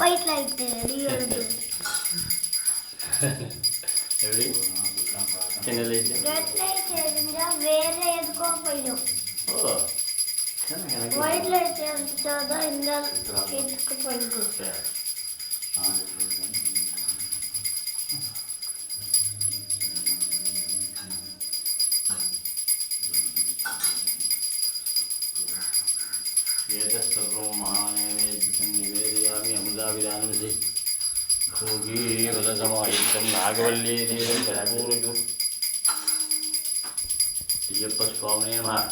White light எரியுது. எப்படி என்ன லைட்? ரெட் லைட் எரிஞ்சா வேற எதுக்கோ போயிடும். ஓ ஒயிட் லைட் எரிஞ்சா தான் இந்த இதுக்கு போயிடும். निवेदयामि अमुदाविदानमसि भोगीवलसमायुक्तं नागवल्ली देवं कलपूरयु अय्यप्पस्वामिने नमः.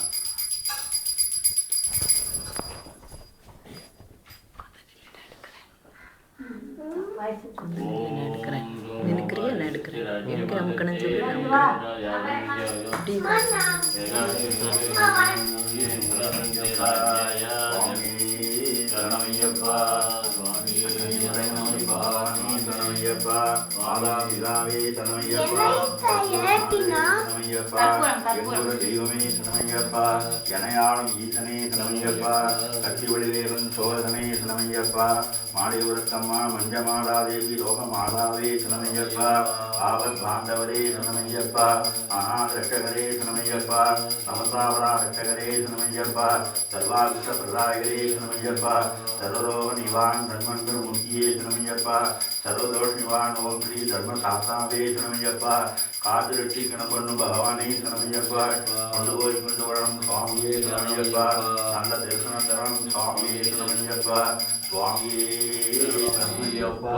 எனையாளும் ஈசனே சனமையப்பா, கட்சி வடிவேலன் சோதனை சனமையப்பா, மாடியுரத்தம்மா மஞ்சமாடாதேவி லோகமாதாவே சனமையப்பா, ஆபத் பாண்டவரே சனமையப்பா, அநாத ரட்சகரே சனமையப்பா, சமசாவரா ரட்சகரே சனமையப்பா, சர்வாகிருஷ்ட பிரதாயகரே சனமையப்பா, சர்வரோக நிவான் தன்வந்தர் முக்கியே சனமையப்பா, சர்வதோஷ நிவான் ஓம் ஸ்ரீ தர்ம சாஸ்தாவே சனமையப்பா, காது ரட்சி கணப்பண்ணும் பகவானே சனமையப்பா, கொண்டு போய் கொண்டு வரணும் சுவாமியே சனமையப்பா, நல்ல தரிசனம் தரணும் சுவாமியே சனமையப்பா, சுவாமியே சனமையப்பா.